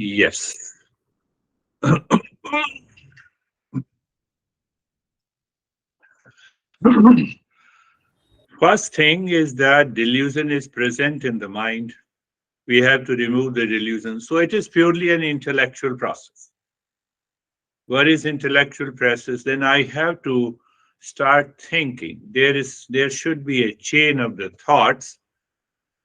Yes. First thing is that delusion is present in the mind. We have to remove the delusion. So it is purely an intellectual process. What is intellectual process? Then I have to start thinking. There should be a chain of the thoughts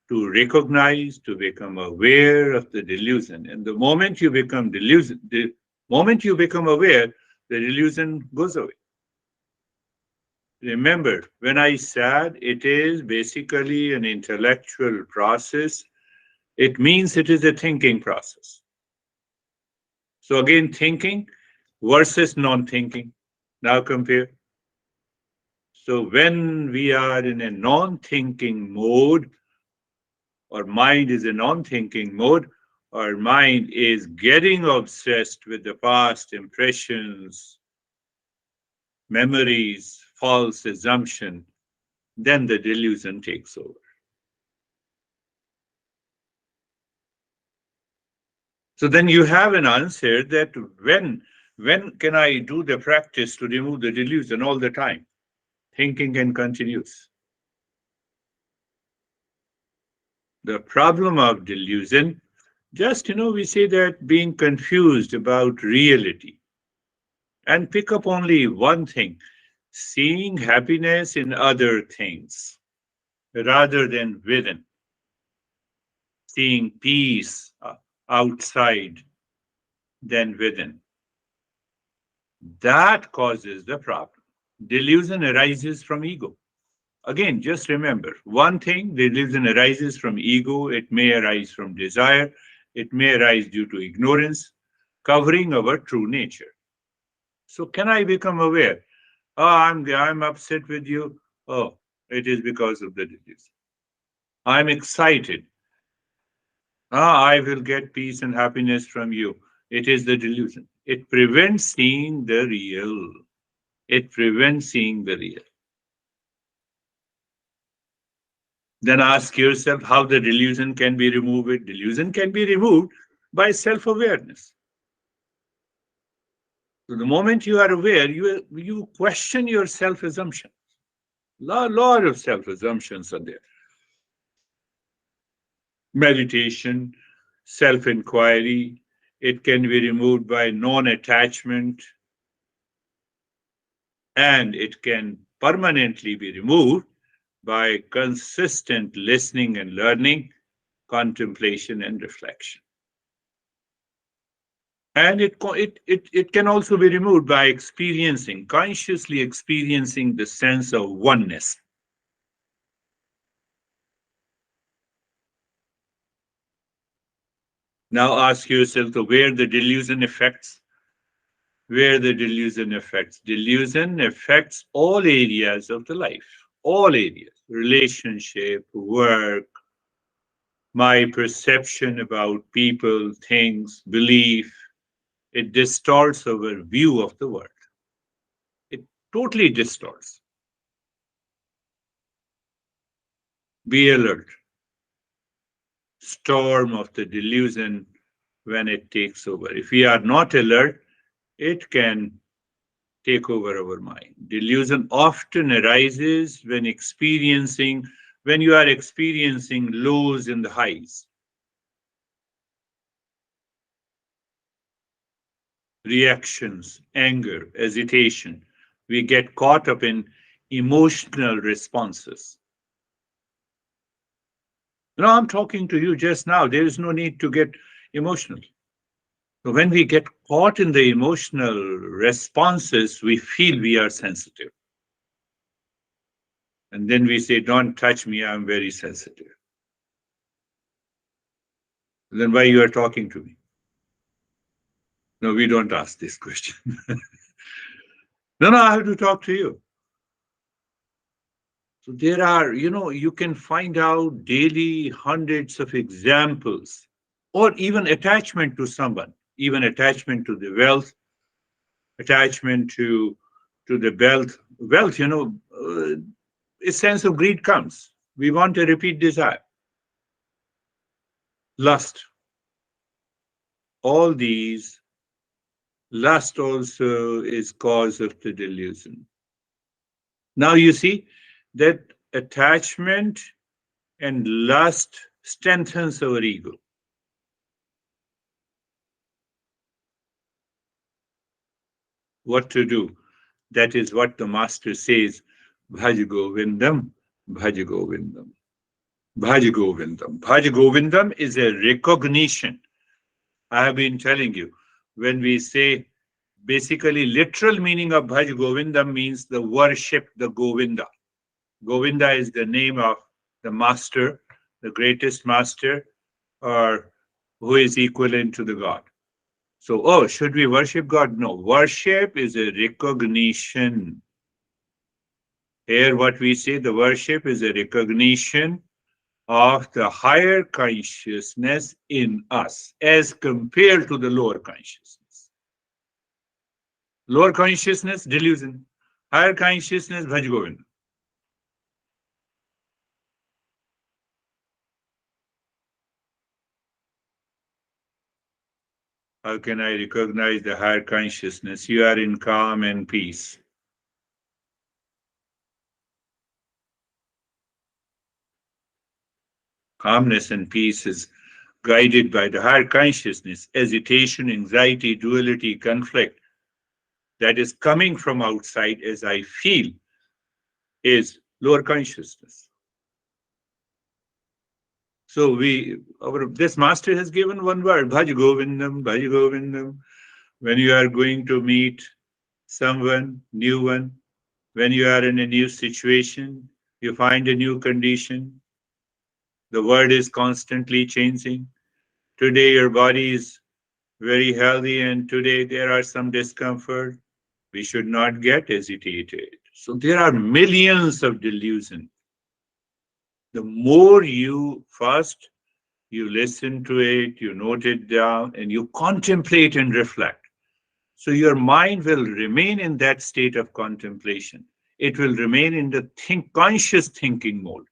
to recognize, to become aware of the delusion. And the moment you become aware, the delusion goes away. Remember, when I said it is basically an intellectual process, it means it is a thinking process. So again, thinking versus non-thinking. Now compare. So when we are in a non-thinking mode, or mind is a non-thinking mode, our mind is getting obsessed with the past impressions, memories, false assumption, then the delusion takes over. So then you have an answer that when can I do the practice to remove the delusion all the time? Thinking and continues. The problem of delusion, just we say that being confused about reality and pick up only one thing, seeing happiness in other things rather than within, seeing peace outside than within. That causes the problem. Delusion arises from ego. Again, just remember one thing, delusion arises from ego, it may arise from desire, it may arise due to ignorance, covering our true nature. So, can I become aware? Oh, I'm upset with you. Oh, it is because of the delusion. I'm excited. Ah, I will get peace and happiness from you. It is the delusion. It prevents seeing the real. It prevents seeing the real. Then ask yourself how the delusion can be removed. Delusion can be removed by self awareness. So the moment you are aware, you question your self assumption. Lot of self assumptions are there. Meditation, self inquiry, it can be removed by non attachment, and it can permanently be removed by consistent listening and learning, contemplation and reflection. And it can also be removed by experiencing, consciously experiencing the sense of oneness. Now ask yourself to where the delusion affects. Where the delusion affects. Delusion affects all areas of the life, all areas, relationship, work, my perception about people, things, belief. It distorts our view of the world. It totally distorts. Be alert. Storm of the delusion when it takes over. If we are not alert, it can take over our mind. Delusion often arises when you are experiencing lows and the highs, reactions, anger, hesitation. We get caught up in emotional responses. I'm talking to you just now. There is no need to get emotional. So when we get caught in the emotional responses, we feel we are sensitive. And then we say, don't touch me, I'm very sensitive. Then why you are talking to me? No, we don't ask this question. No, I have to talk to you. So there are, you can find out daily hundreds of examples, or even attachment to someone, even attachment to the wealth, attachment to the wealth, a sense of greed comes. We want a repeat desire. Lust. All these, lust also is cause of the delusion. Now you see that attachment and lust strengthens our ego. What to do? That is what the master says, Bhaj Govindam, Bhaj Govindam, Bhaj Govindam. Bhaj Govindam is a recognition. I have been telling you, when we say basically literal meaning of Bhaj Govindam means the worship the Govinda. Govinda is the name of the master, the greatest master, or who is equivalent to the God. So, oh, should we worship God? No, worship is a recognition. Here, what we say, the worship is a recognition of the higher consciousness in us as compared to the lower consciousness. Lower consciousness, delusion. Higher consciousness, Bhaj Govind. How can I recognize the higher consciousness? You are in calm and peace. Calmness and peace is guided by the higher consciousness. Agitation, anxiety, duality, conflict that is coming from outside as I feel is lower consciousness. So this master has given one word, Bhaj Govindam, Bhaj Govindam. When you are going to meet someone, new one, when you are in a new situation, you find a new condition, the world is constantly changing. Today your body is very healthy and today there are some discomfort. We should not get agitated. So there are millions of delusions. The more you first you listen to it, you note it down, and you contemplate and reflect. So your mind will remain in that state of contemplation. It will remain in the conscious thinking mode.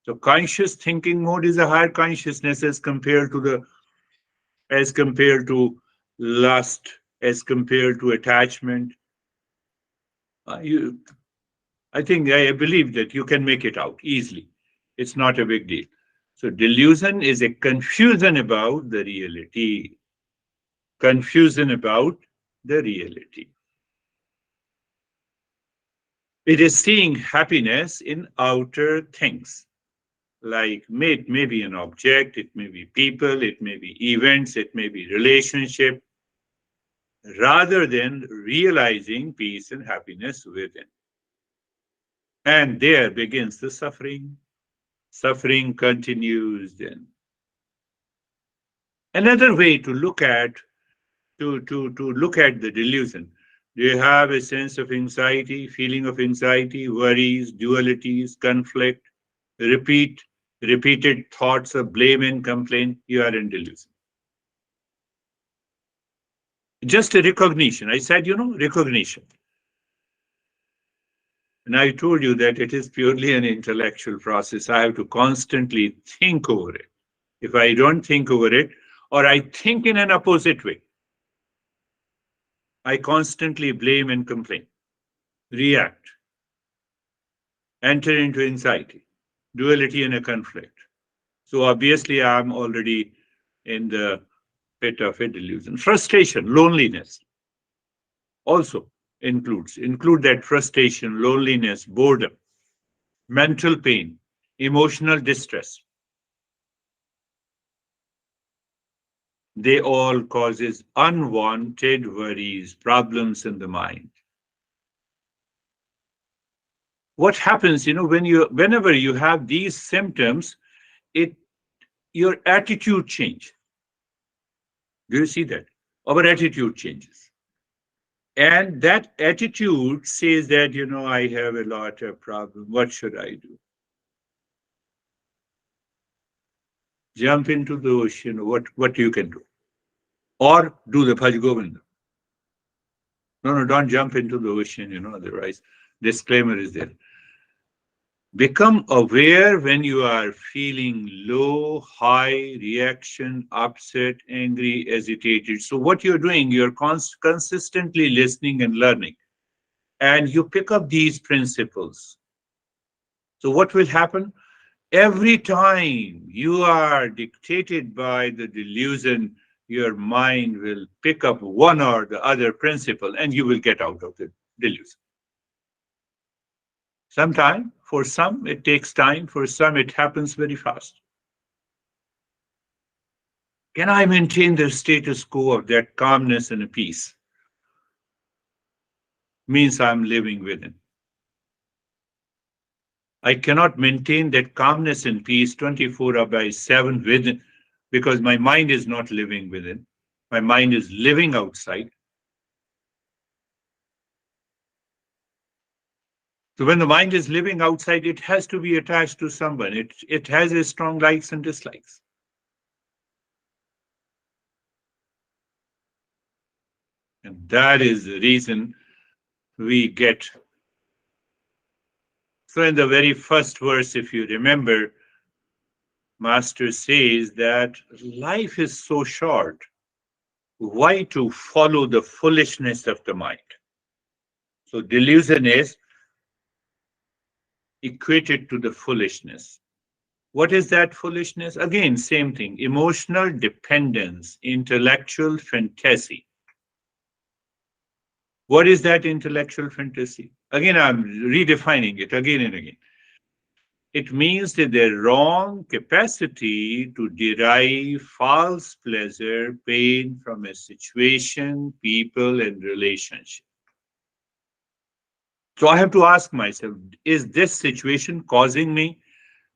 So conscious thinking mode is a higher consciousness as compared to lust, as compared to attachment. You, I believe that you can make it out easily. It's not a big deal. So delusion is a confusion about the reality. Confusion about the reality. It is seeing happiness in outer things, like it may be an object, it may be people, it may be events, it may be relationship, rather than realizing peace and happiness within. And there begins the suffering. Suffering continues then. Another way to look at to look at the delusion. Do you have a sense of anxiety, feeling of anxiety, worries, dualities, conflict, repeated thoughts of blame and complaint? You are in delusion. Just a recognition. I said, recognition. And I told you that it is purely an intellectual process. I have to constantly think over it. If I don't think over it, or I think in an opposite way, I constantly blame and complain, react, enter into anxiety, duality, and a conflict. So obviously, I'm already in the pit of a delusion. Frustration, loneliness also include that frustration, loneliness, boredom, mental pain, emotional distress. They all causes unwanted worries, problems in the mind. What happens, whenever you have these symptoms, it your attitude change. Do you see that? Our attitude changes. And that attitude says that, I have a lot of problem. What should I do? Jump into the ocean. What you can do? Or do the Bhaj Govinda. No, don't jump into the ocean, otherwise disclaimer is there. Become aware when you are feeling low, high, reaction, upset, angry, agitated. So, what you're doing, you're consistently listening and learning, and you pick up these principles. So, what will happen? Every time you are dictated by the delusion, your mind will pick up one or the other principle and you will get out of the delusion. Sometime, for some, it takes time, for some, it happens very fast. Can I maintain the status quo of that calmness and peace? Means I'm living within. I cannot maintain that calmness and peace 24 by 7 within because my mind is not living within. My mind is living outside. So when the mind is living outside, it has to be attached to someone. It has its strong likes and dislikes. And that is the reason we get. So in the very first verse, if you remember, Master says that life is so short. Why to follow the foolishness of the mind? So delusion is equated to the foolishness. What is that foolishness? Again, same thing, emotional dependence, intellectual fantasy. What is that intellectual fantasy? Again, I'm redefining it again and again. It means that the wrong capacity to derive false pleasure, pain from a situation, people, and relationship. So I have to ask myself, is this situation causing me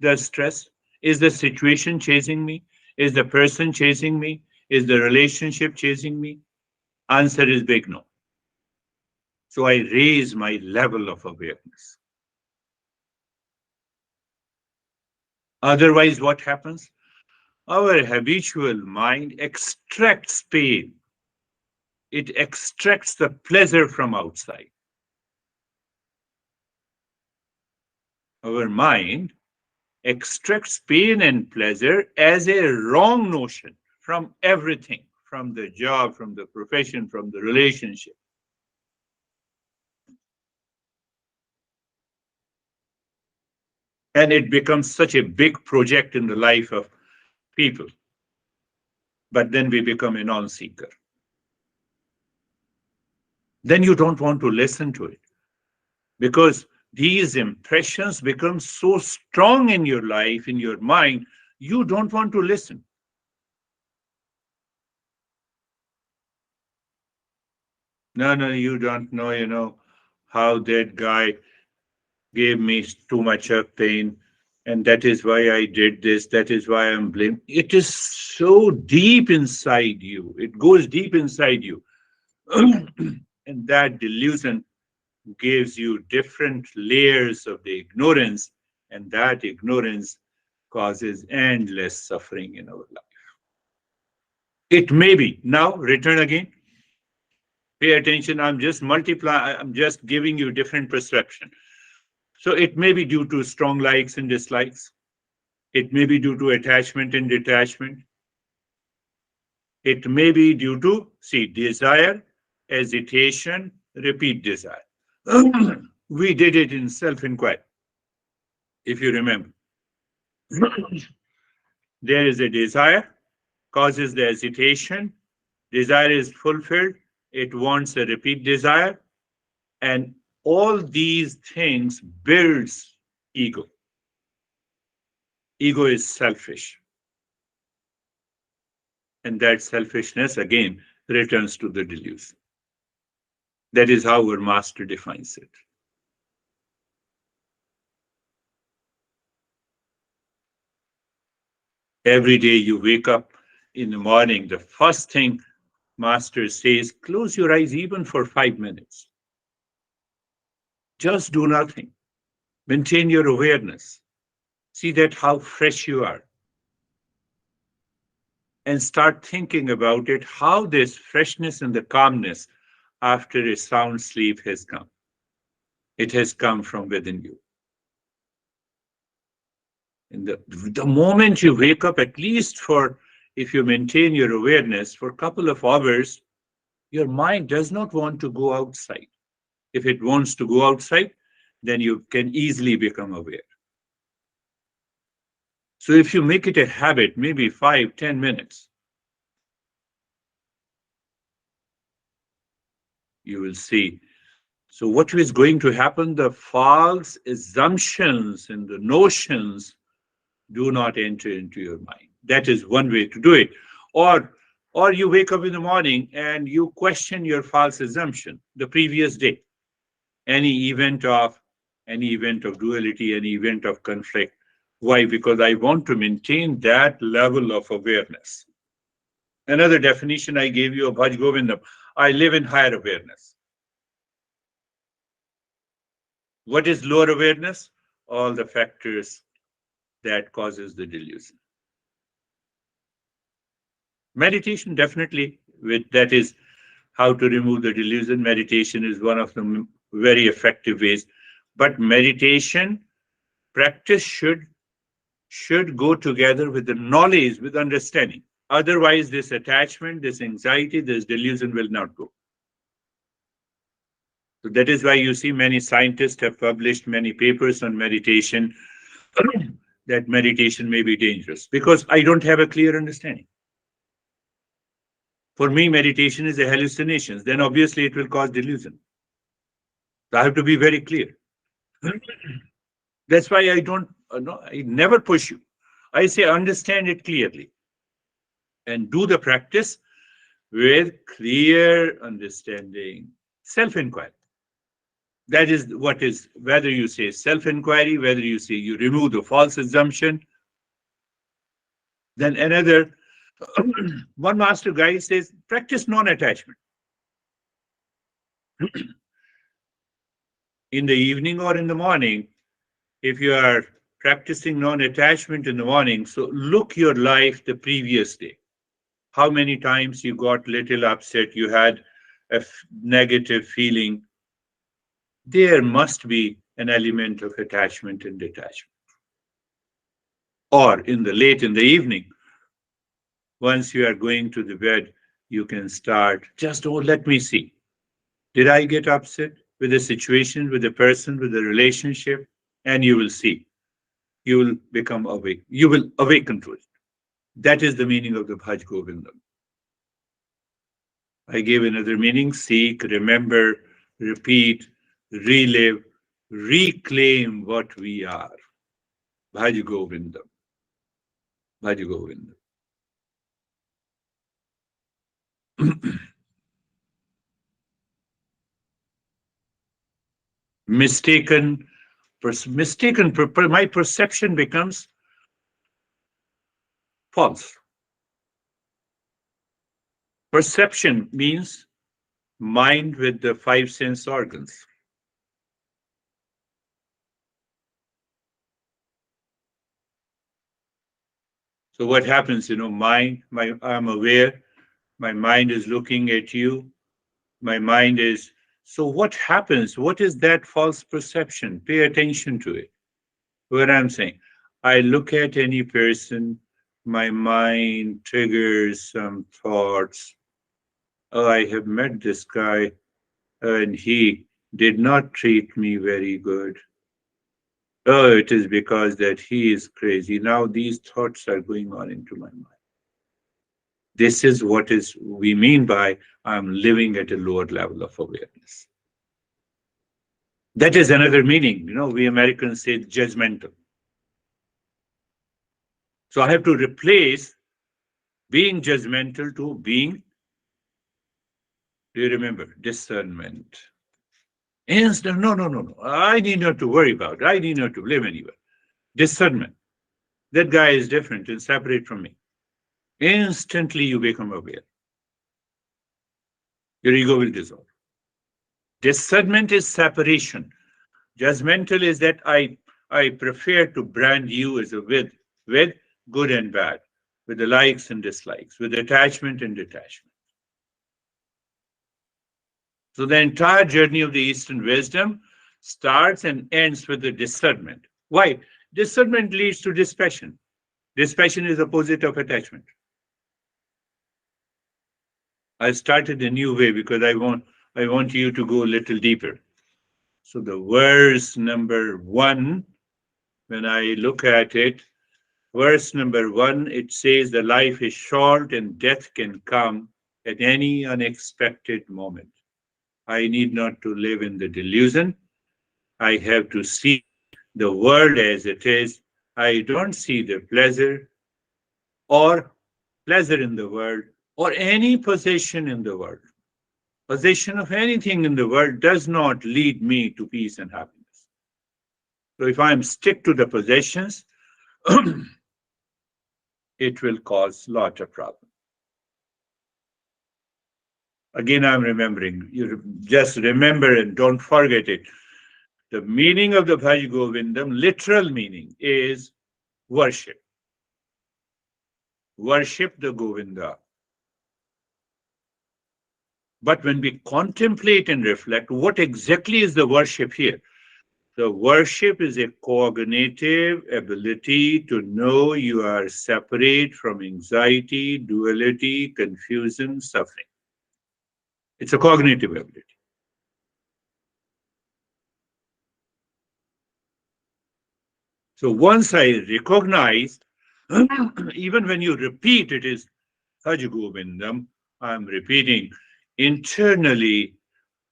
the stress? Is the situation chasing me? Is the person chasing me? Is the relationship chasing me? Answer is big no. So I raise my level of awareness. Otherwise, what happens? Our habitual mind extracts pain. It extracts the pleasure from outside. Our mind extracts pain and pleasure as a wrong notion from everything, from the job, from the profession, from the relationship. And it becomes such a big project in the life of people. But then we become a non seeker. Then you don't want to listen to it because these impressions become so strong in your life, in your mind, you don't want to listen. No, no, you don't know, how that guy gave me too much of pain. And that is why I did this. That is why I'm blamed. It is so deep inside you. It goes deep inside you. And that delusion gives you different layers of the ignorance. And that ignorance causes endless suffering in our life. It may be. Now, return again. Pay attention. I'm just giving you different perception. So it may be due to strong likes and dislikes. It may be due to attachment and detachment. It may be due to, see, desire, hesitation, repeat desire. We did it in self inquiry, if you remember. There is a desire, causes the hesitation. Desire is fulfilled, it wants a repeat desire. And all these things builds ego. Ego is selfish. And that selfishness again returns to the delusion. That is how our master defines it. Every day you wake up in the morning, the first thing master says, close your eyes even for 5 minutes. Just do nothing. Maintain your awareness. See that how fresh you are. And start thinking about it, how this freshness and the calmness after a sound sleep has come. It has come from within you. The moment you wake up, at least for, if you maintain your awareness for a couple of hours, your mind does not want to go outside. If it wants to go outside, then you can easily become aware. So if you make it a habit, maybe 5, 10 minutes, you will see. So what is going to happen? The false assumptions and the notions do not enter into your mind. That is one way to do it. Or or you wake up in the morning and you question your false assumption the previous day. Any event of duality, any event of conflict. Why? Because I want to maintain that level of awareness. Another definition I gave you of Bhaj Govindam, I live in higher awareness. What is lower awareness? All the factors that causes the delusion. Meditation, definitely, with that is how to remove the delusion. Meditation is one of the very effective ways. But meditation practice should go together with the knowledge, with understanding. Otherwise, this attachment, this anxiety, this delusion will not go. So that is why you see many scientists have published many papers on meditation, that meditation may be dangerous because I don't have a clear understanding. For me, meditation is a hallucination. Then obviously it will cause delusion. So I have to be very clear. That's why I don't, no, I never push you. I say understand it clearly and do the practice with clear understanding, self-inquiry. That is what is, whether you say self-inquiry, whether you say you remove the false assumption. Then another, one master guy says, practice non-attachment. In the evening or in the morning, if you are practicing non-attachment in the morning, so look your life the previous day. How many times you got little upset, you had a negative feeling. There must be an element of attachment and detachment. Or in the late in the evening, once you are going to the bed, you can start, just, oh, let me see. Did I get upset with a situation, with a person, with a relationship? And you will see. You will become awake. You will awaken to it. That is the meaning of the Bhaj Govindam. I gave another meaning: seek, remember, repeat, relive, reclaim what we are. Bhaj Govindam. Bhaj Govindam. Mistaken, my perception becomes false. Perception means mind with the five sense organs. So what happens, I'm aware, my mind is looking at you, my mind is, so what happens? What is that false perception? Pay attention to it. What I'm saying, I look at any person, my mind triggers some thoughts. Oh, I have met this guy and he did not treat me very good. Oh, it is because that he is crazy. Now these thoughts are going on into my mind. This is what is we mean by I'm living at a lower level of awareness. That is another meaning. We Americans say judgmental. So I have to replace being judgmental to being, do you remember, discernment. Instant, no. I need not to worry about it. I need not to blame anyone. Discernment. That guy is different and separate from me. Instantly you become aware. Your ego will dissolve. Discernment is separation. Judgmental is that I prefer to brand you as a with good and bad, with the likes and dislikes, with attachment and detachment. So the entire journey of the Eastern wisdom starts and ends with the discernment. Why? Discernment leads to dispassion. Dispassion is opposite of attachment. I started a new way because I want you to go a little deeper. So the verse number 1, when I look at it, verse number 1, it says the life is short and death can come at any unexpected moment. I need not to live in the delusion. I have to see the world as it is. I don't see the or pleasure in the world or any possession in the world. Possession of anything in the world does not lead me to peace and happiness. So if I'm stick to the possessions, it will cause lot of problems. Again, I'm remembering. You just remember and don't forget it. The meaning of the Bhaj Govindam, literal meaning, is worship. Worship the Govinda. But when we contemplate and reflect, what exactly is the worship here? The worship is a cognitive ability to know you are separate from anxiety, duality, confusion, suffering. It's a cognitive ability. So once I recognize, even when you repeat, it is Bhaj Govindam, I'm repeating internally,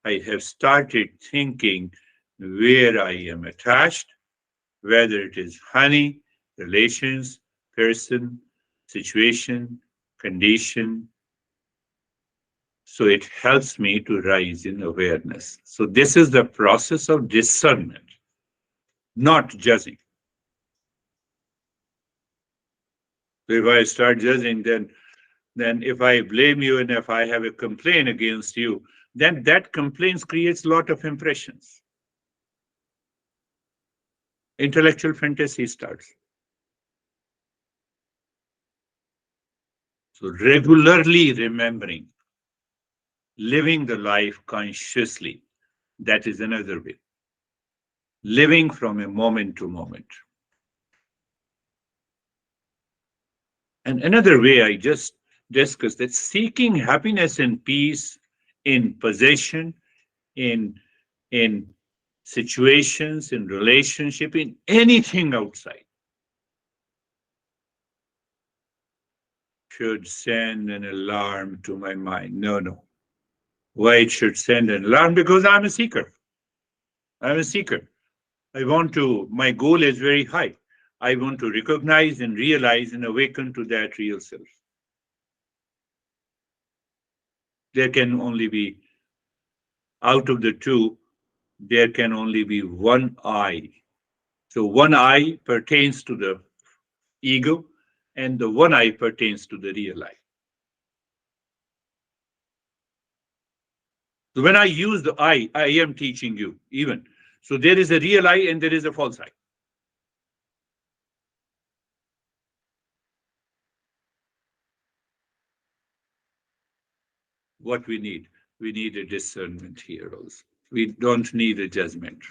I have started thinking where I am attached, whether it is honey, relations, person, situation, condition. So it helps me to rise in awareness. So this is the process of discernment, not judging. So if I start judging, then if I blame you and if I have a complaint against you, then that complaint creates a lot of impressions. Intellectual fantasy starts. So regularly remembering, living the life consciously, that is another way. Living from a moment to moment. And another way I just discussed that seeking happiness and peace in possession, in in situations, in relationship, in anything outside should send an alarm to my mind. No, no. Why it should send an alarm? Because I'm a seeker. I'm a seeker. My goal is very high. I want to recognize and realize and awaken to that real self. There can only be, out of the two, there can only be one I. So one I pertains to the ego, and the one I pertains to the real I. So when I use the I am teaching you even. So there is a real I and there is a false I. What we need a discernment here also. We don't need a judgment.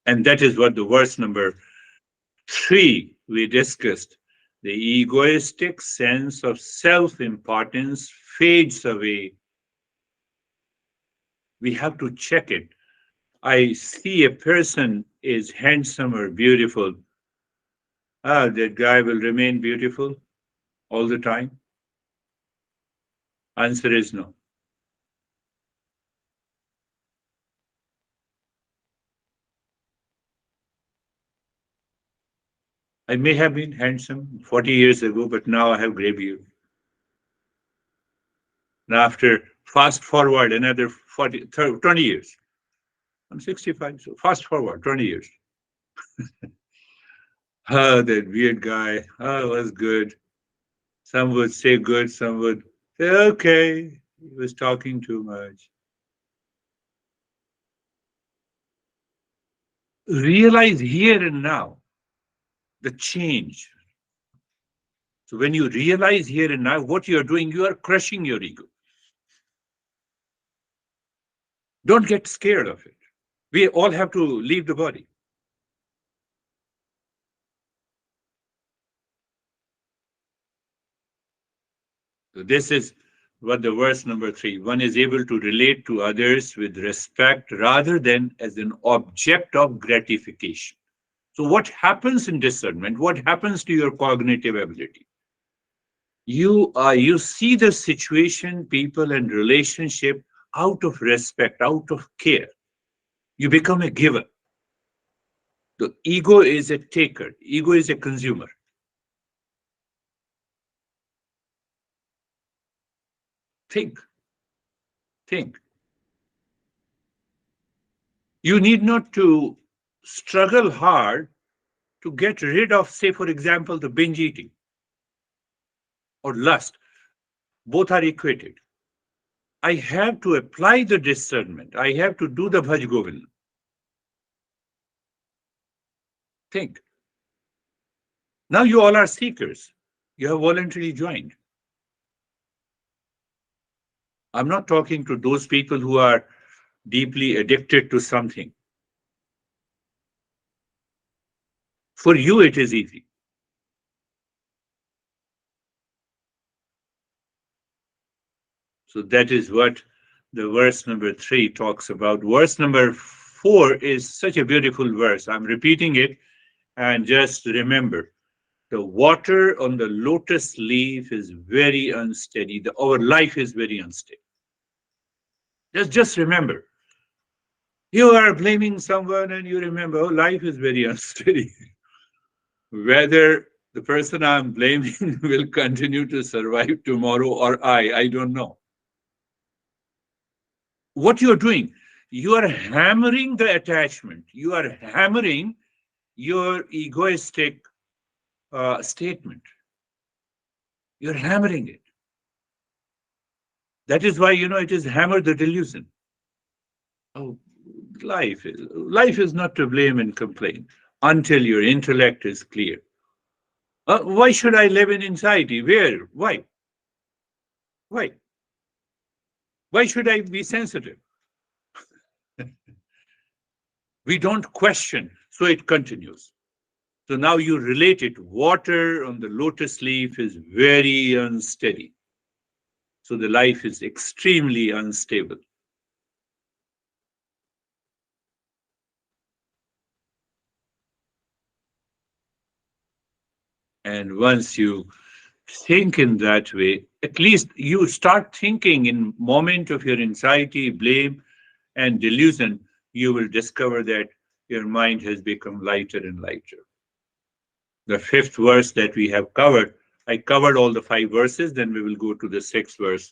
And that is what the verse number 3 we discussed. The egoistic sense of self importance fades away. We have to check it. I see a person is handsome or beautiful. That guy will remain beautiful all the time. Answer is no. I may have been handsome 40 years ago, but now I have gray beard. And after fast forward another 20 years, I'm 65, so fast forward 20 years. That weird guy. Was good. Some would say good, some would say, okay, he was talking too much. Realize here and now the change. So when you realize here and now what you're doing, you are crushing your ego. Don't get scared of it. We all have to leave the body. So this is what the verse number 3. One is able to relate to others with respect rather than as an object of gratification. So what happens in discernment? What happens to your cognitive ability? You see the situation, people, and relationship out of respect, out of care. You become a giver. The ego is a taker. Ego is a consumer. Think, think. You need not to struggle hard to get rid of, say, for example, the binge eating or lust. Both are equated. I have to apply the discernment. I have to do the Bhaj Govind. Think. Now you all are seekers. You have voluntarily joined. I'm not talking to those people who are deeply addicted to something. For you, it is easy. So that is what the verse number 3 talks about. Verse number 4 is such a beautiful verse. I'm repeating it, and just remember the water on the lotus leaf is very unsteady. Our life is very unsteady. Just remember. You are blaming someone and you remember, oh, life is very unsteady. Whether the person I'm blaming will continue to survive tomorrow or I don't know. What you're doing, you are hammering the attachment. You are hammering your egoistic statement. You're hammering it. That is why, it is hammer the delusion. Oh, life is not to blame and complain until your intellect is clear. Why should I live in anxiety? Where? Why? Why? Why should I be sensitive? We don't question, so it continues. So now you relate it. Water on the lotus leaf is very unsteady. So the life is extremely unstable. And once you think in that way, at least you start thinking in moment of your anxiety, blame, and delusion, you will discover that your mind has become lighter and lighter. The fifth verse that we have covered, I covered all the 5 verses, then we will go to the 6th verse.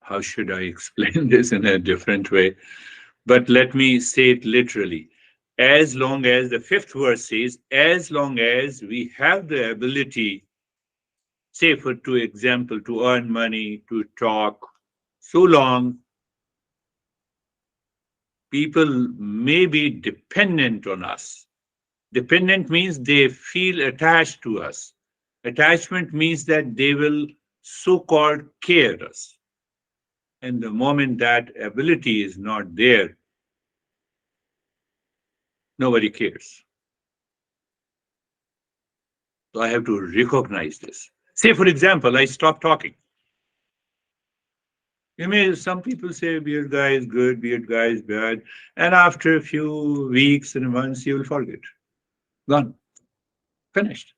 How should I explain this in a different way? But let me say it literally. As long as the 5th verse says, as long as we have the ability, say for to example, to earn money, to talk, so long people may be dependent on us. Dependent means they feel attached to us. Attachment means that they will so-called care us. And the moment that ability is not there, nobody cares. So I have to recognize this. Say, for example, I stop talking. Some people say beard guy is good, beard guy is bad, and after a few weeks and months, you will forget. Gone. Finished.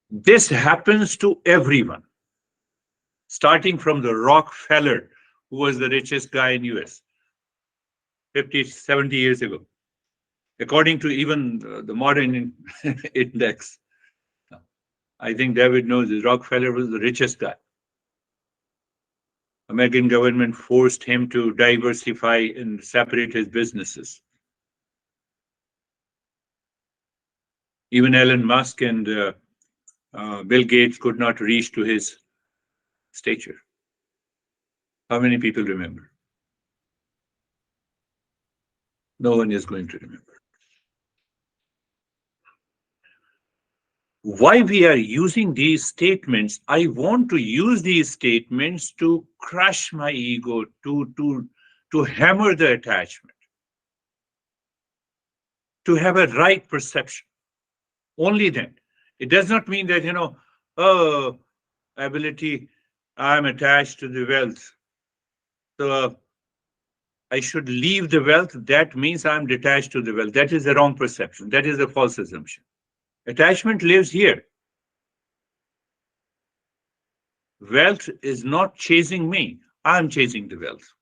This happens to everyone, starting from the Rockefeller, who was the richest guy in US 50, 70 years ago, according to even the modern index. I think David knows this. Rockefeller was the richest guy. American government forced him to diversify and separate his businesses. Even Elon Musk and Bill Gates could not reach to his stature. How many people remember? No one is going to remember. Why we are using these statements? I want to use these statements to crush my ego, to hammer the attachment. to have a right perception. Only then. It does not mean that, oh, ability, I'm attached to the wealth. So I should leave the wealth. That means I'm detached to the wealth. That is the wrong perception. That is a false assumption. Attachment lives here. Wealth is not chasing me. I'm chasing the wealth.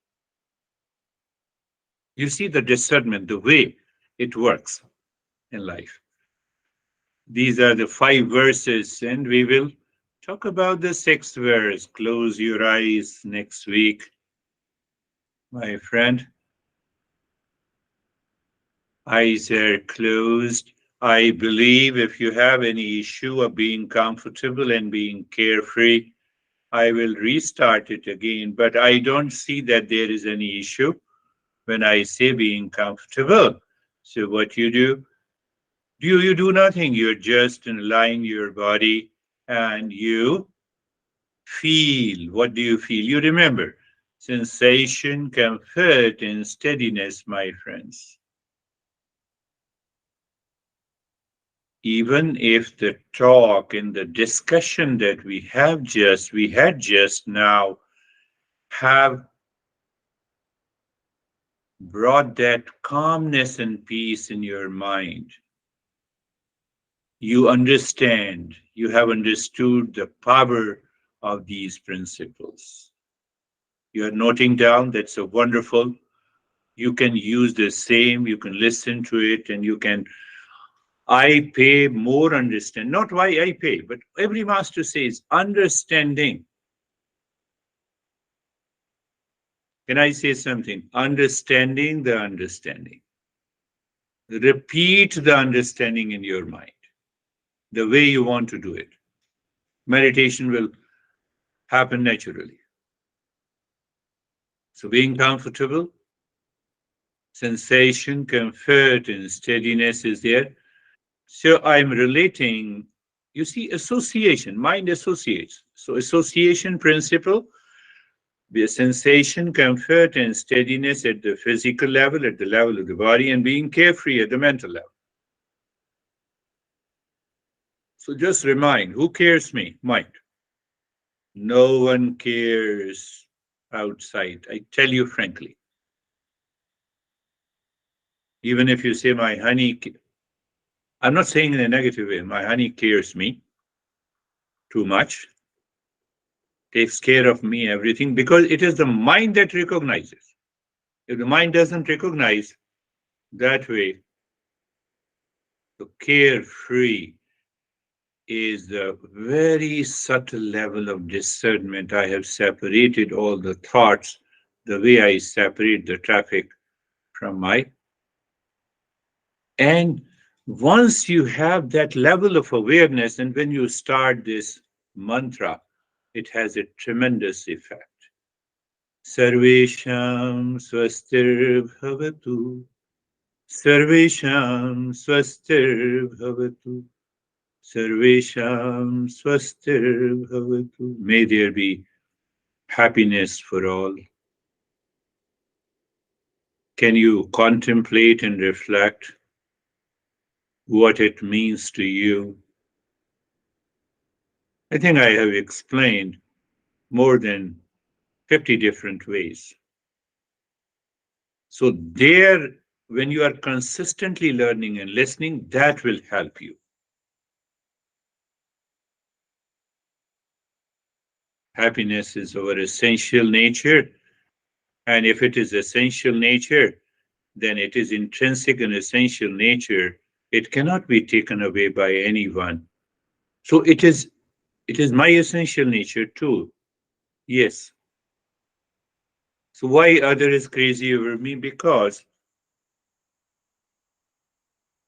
You see the discernment, the way it works in life. These are the 5 verses, and we will talk about the 6th verse. Close your eyes next week, my friend. Eyes are closed. I believe if you have any issue of being comfortable and being carefree, I will restart it again. But I don't see that there is any issue when I say being comfortable. So what you do nothing. You're just aligning your body and you feel. What do you feel? You remember sensation, comfort, and steadiness, my friends. Even if the talk and the discussion that we had just now have brought that calmness and peace in your mind, you have understood the power of these principles. You are noting down, that's a wonderful. You can use the same, you can listen to it, and you can. I pay more understand, not why I pay, but every master says understanding. Can I say something? Understanding the understanding. Repeat the understanding in your mind, the way you want to do it. Meditation will happen naturally. So being comfortable, sensation, comfort, and steadiness is there. So I'm relating, you see, association, mind associates. So association principle, the sensation, comfort, and steadiness at the physical level, at the level of the body, and being carefree at the mental level. So just remind, who cares me? Mind. No one cares outside. I tell you frankly. Even if you say my honey, I'm not saying in a negative way, my honey cares me too much, takes care of me, everything, because it is the mind that recognizes. If the mind doesn't recognize that way, the carefree is the very subtle level of discernment. I have separated all the thoughts the way I separate the traffic from my. And once you have that level of awareness, and when you start this mantra, it has a tremendous effect. Sarvesham swastir bhavatu. Sarvesham swastir bhavatu. Sarvesham swastir bhavatu. May there be happiness for all. Can you contemplate and reflect what it means to you? I think I have explained more than 50 different ways. So, there, when you are consistently learning and listening, that will help you. Happiness is our essential nature. And if it is essential nature, then it is intrinsic and essential nature. It cannot be taken away by anyone. So it is my essential nature too. Yes. So why other is crazy over me? Because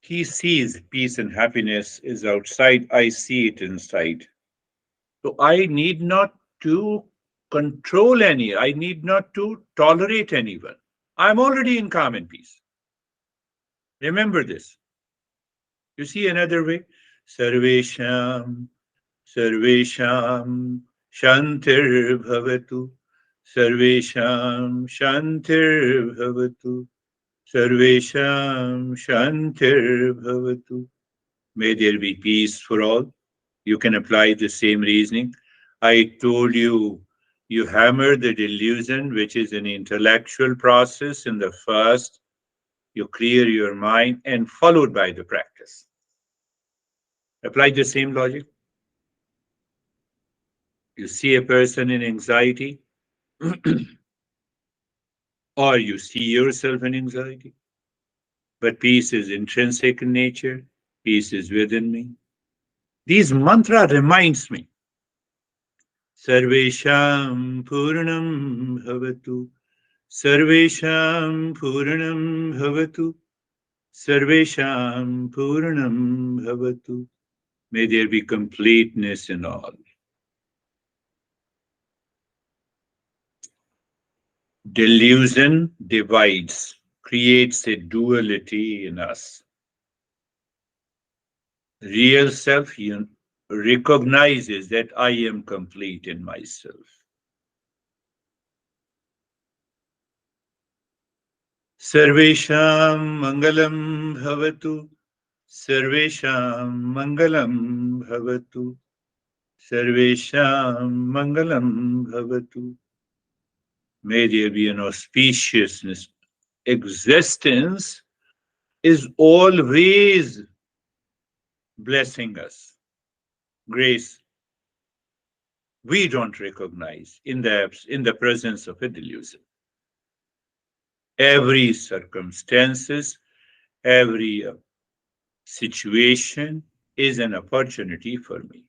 he sees peace and happiness is outside. I see it inside. So I need not to control any. I need not to tolerate anyone. I'm already in calm and peace. Remember this. You see another way? Sarvesham, Sarvesham, Shantir Bhavatu. Sarvesham, Shantir Bhavatu. Sarvesham Shantir Bhavatu. May there be peace for all. You can apply the same reasoning. I told you, you hammer the delusion, which is an intellectual process in the first. You clear your mind and followed by the practice. Apply the same logic. You see a person in anxiety, or you see yourself in anxiety. But peace is intrinsic in nature, peace is within me. These mantra reminds me, Sarvesham Purnam Bhavatu, Sarvesham Purnam Bhavatu, Sarvesham Purnam Bhavatu. May there be completeness in all. Delusion divides, creates a duality in us. Real self recognizes that I am complete in myself. Sarvesham Mangalam Bhavatu, Sarvesham Mangalam Bhavatu, Sarvesham Mangalam Bhavatu. May there be an auspiciousness. Existence is always blessing us. Grace we don't recognize in the presence of a delusion. Every circumstances, every situation is an opportunity for me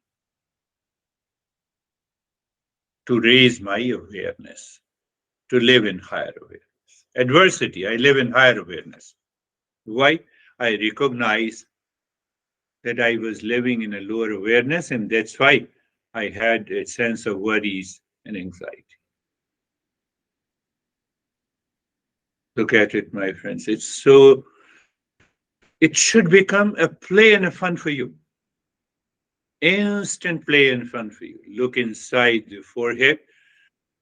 to raise my awareness, to live in higher awareness. Adversity, I live in higher awareness. Why? I recognize that I was living in a lower awareness, and that's why I had a sense of worries and anxiety. Look at it, my friends. It should become a play and a fun for you. Instant play and fun for you. Look inside the forehead,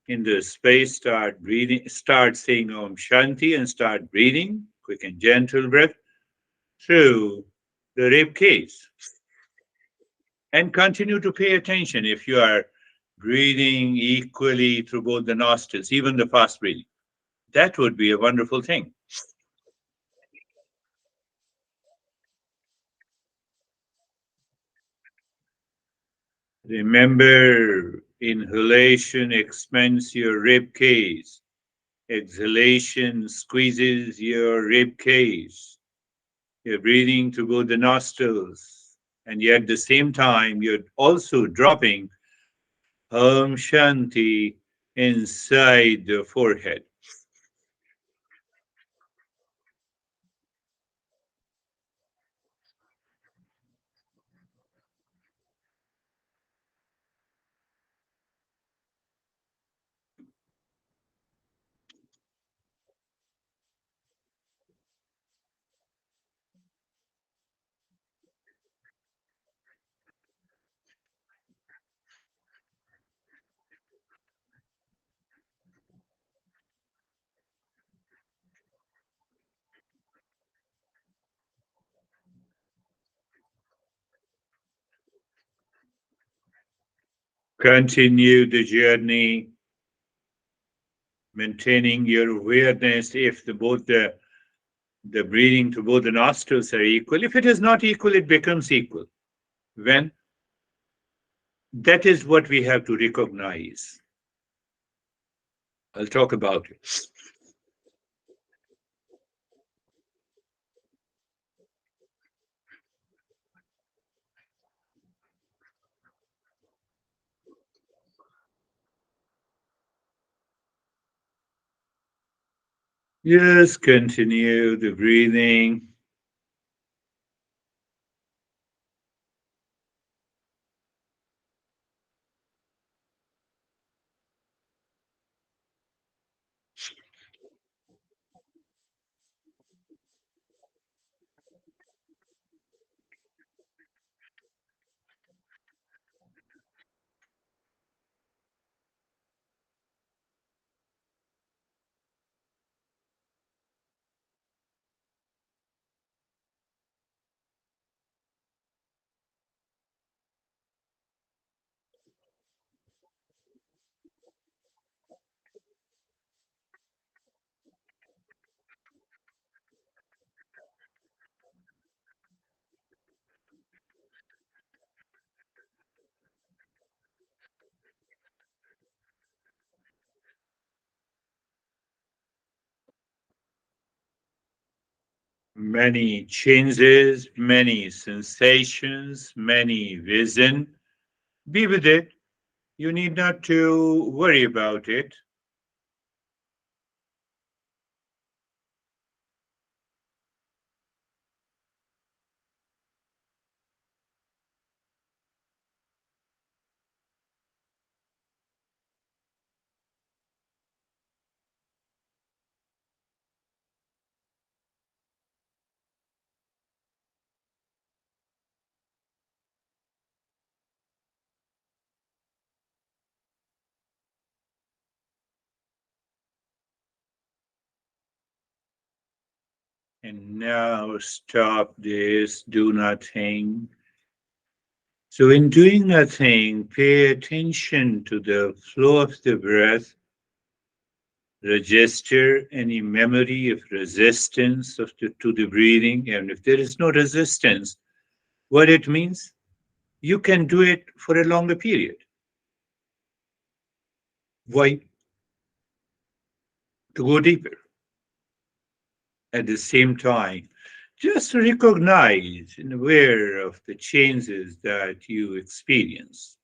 in the space, start breathing, start saying Om Shanti and start breathing, quick and gentle breath through the rib cage. And continue to pay attention if you are breathing equally through both the nostrils, even the fast breathing. That would be a wonderful thing. Remember, inhalation expands your rib cage, exhalation squeezes your rib cage. You're breathing through both the nostrils, and yet at the same time, you're also dropping Om Shanti inside the forehead. Continue the journey, maintaining your awareness. If the breathing to both the nostrils are equal, if it is not equal, it becomes equal. When that is what we have to recognize. I'll talk about it. Yes, continue the breathing. Many changes, many sensations, many vision. Be with it. You need not to worry about it. And now stop this, do nothing. So, in doing nothing, pay attention to the flow of the breath, register any memory of resistance to the breathing. And if there is no resistance, what it means, you can do it for a longer period. Why? To go deeper. At the same time, just recognize and aware of the changes that you experience.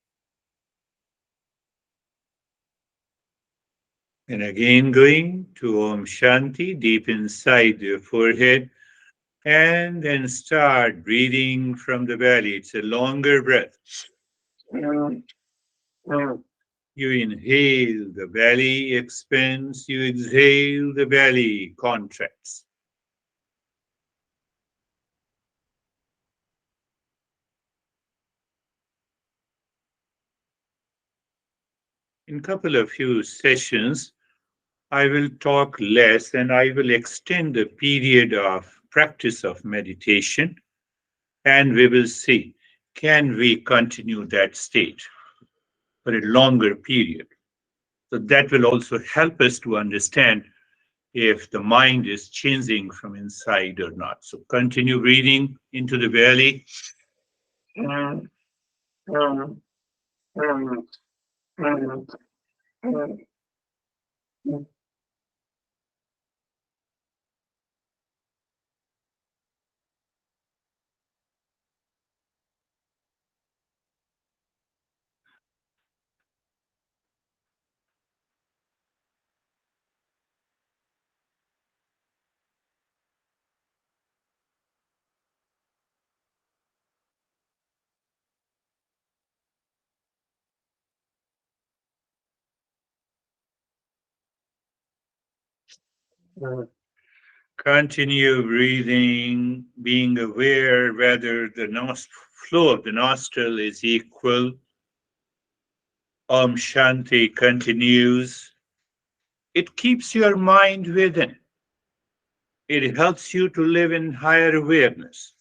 And again, going to Om Shanti deep inside your forehead, and then start breathing from the belly. It's a longer breath. You inhale, the belly expands. You exhale, the belly contracts. In a couple of few sessions, I will talk less and I will extend the period of practice of meditation, and we will see, can we continue that state for a longer period. So that will also help us to understand if the mind is changing from inside or not. So continue breathing into the belly. Continue breathing, being aware whether the flow of the nostril is equal. Om Shanti continues. It keeps your mind within. It helps you to live in higher awareness.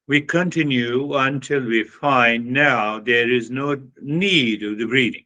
We continue until we find now there is no need of the breathing.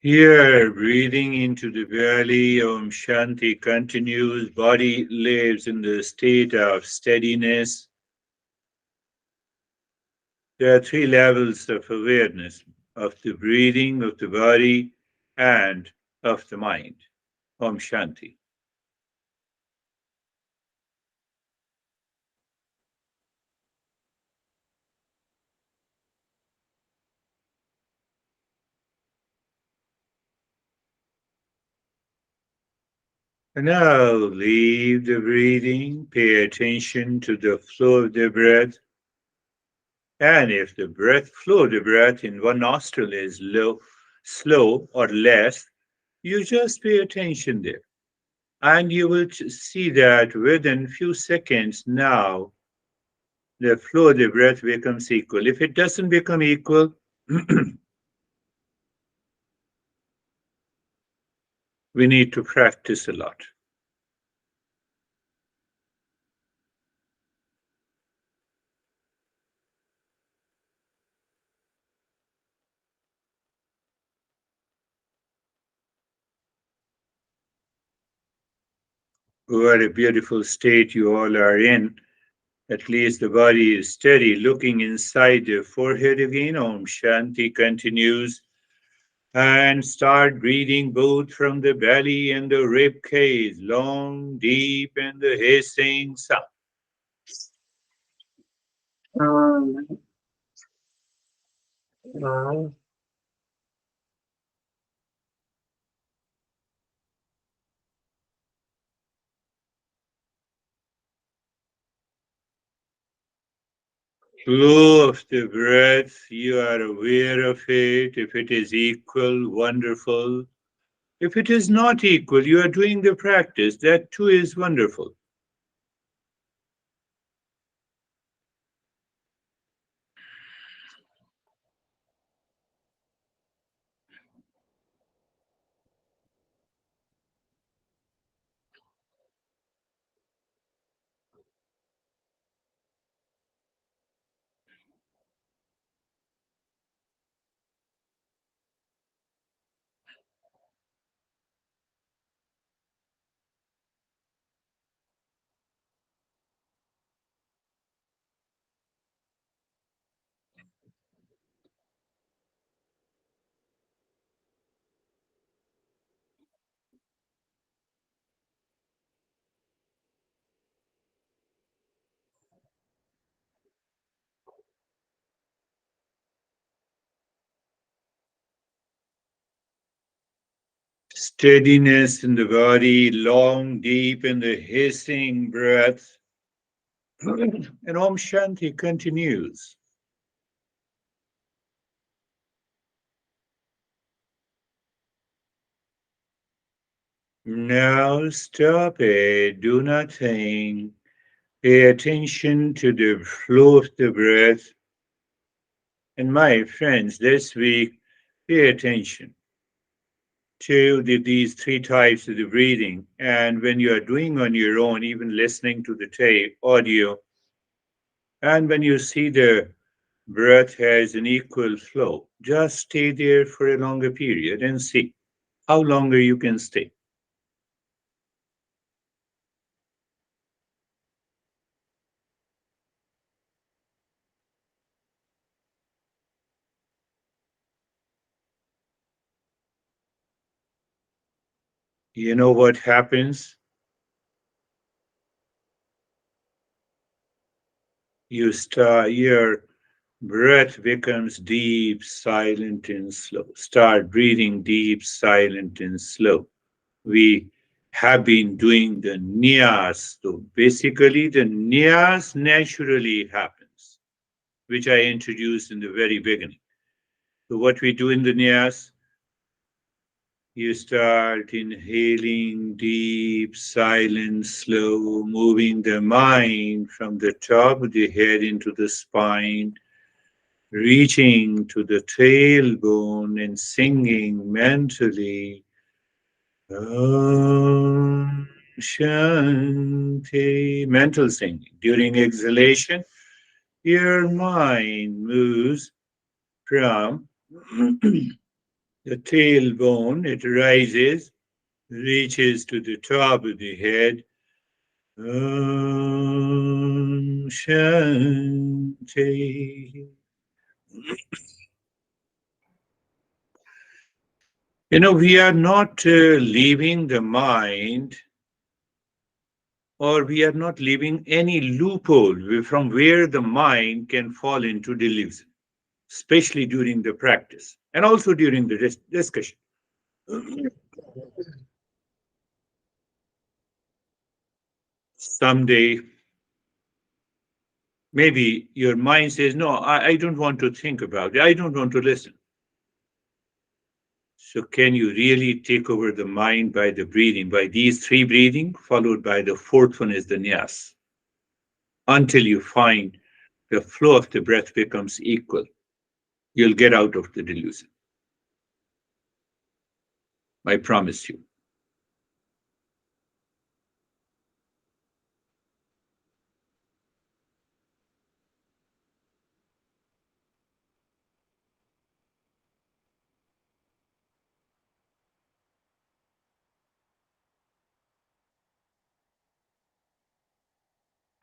Here, breathing into the belly, Om Shanti continues. Body lives in the state of steadiness. There are three levels of awareness of the breathing, of the body, and of the mind. Om Shanti. And now leave the breathing, pay attention to the flow of the breath. And if the breath flow, the breath in one nostril is low, slow or less, you just pay attention there. And you will see that within few seconds now, the flow of the breath becomes equal. If it doesn't become equal, we need to practice a lot. What a beautiful state you all are in. At least the body is steady, looking inside the forehead again. Om Shanti continues. And start breathing both from the belly and the rib cage, long, deep, and the hissing sound. Flow of the breath, you are aware of it. If it is equal, wonderful. If it is not equal, you are doing the practice. That too is wonderful. Steadiness in the body, long, deep, and the hissing breath. And Om Shanti continues. Now stop it. Do not think. Pay attention to the flow of the breath. And my friends, this week, pay attention to these three types of the breathing. And when you are doing on your own, even listening to the tape, audio, and when you see the breath has an equal flow, just stay there for a longer period and see how longer you can stay. You know what happens? Your breath becomes deep, silent, and slow. Start breathing deep, silent, and slow. We have been doing the niyas. So basically, the niyas naturally happens, which I introduced in the very beginning. So what we do in the niyas, you start inhaling deep, silent, slow, moving the mind from the top of the head into the spine, reaching to the tailbone and singing mentally Om Shanti. Mental singing. During exhalation, your mind moves from the tailbone, it rises, reaches to the top of the head. Om Shanti. We are not leaving the mind, or we are not leaving any loophole from where the mind can fall into delusion, especially during the practice and also during the discussion. Someday, maybe your mind says, no, I don't want to think about it. I don't want to listen. So can you really take over the mind by the breathing, by these three breathing, followed by the fourth one is the nyas, until you find the flow of the breath becomes equal. You'll get out of the delusion. I promise you.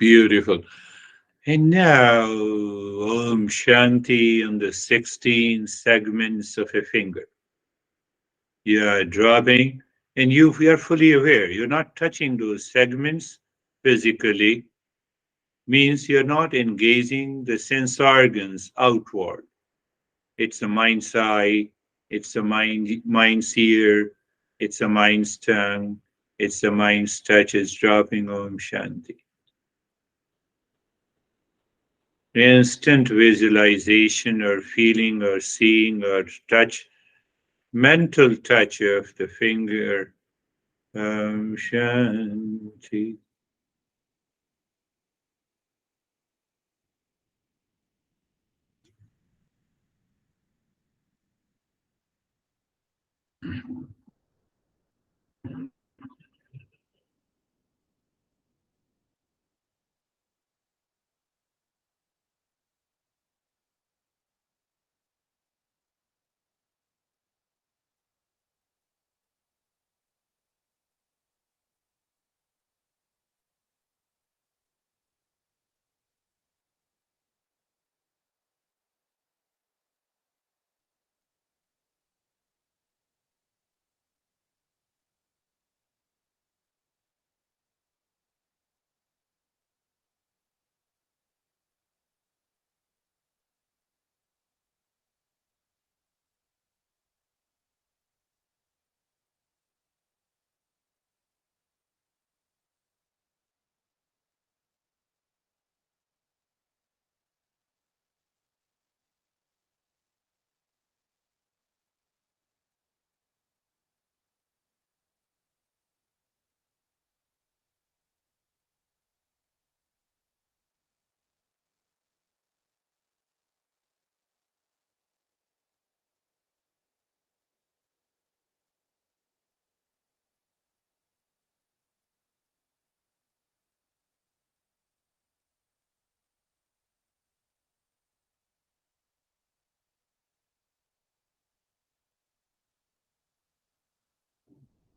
Beautiful. And now, Om Shanti on the 16 segments of a finger. You are dropping, and you are fully aware. You're not touching those segments physically, means you're not engaging the sense organs outward. It's a mind's eye, it's a mind's ear, it's a mind's tongue, it's a mind's touch is dropping Om Shanti. Instant visualization or feeling or seeing or touch, mental touch of the finger. Om Shanti.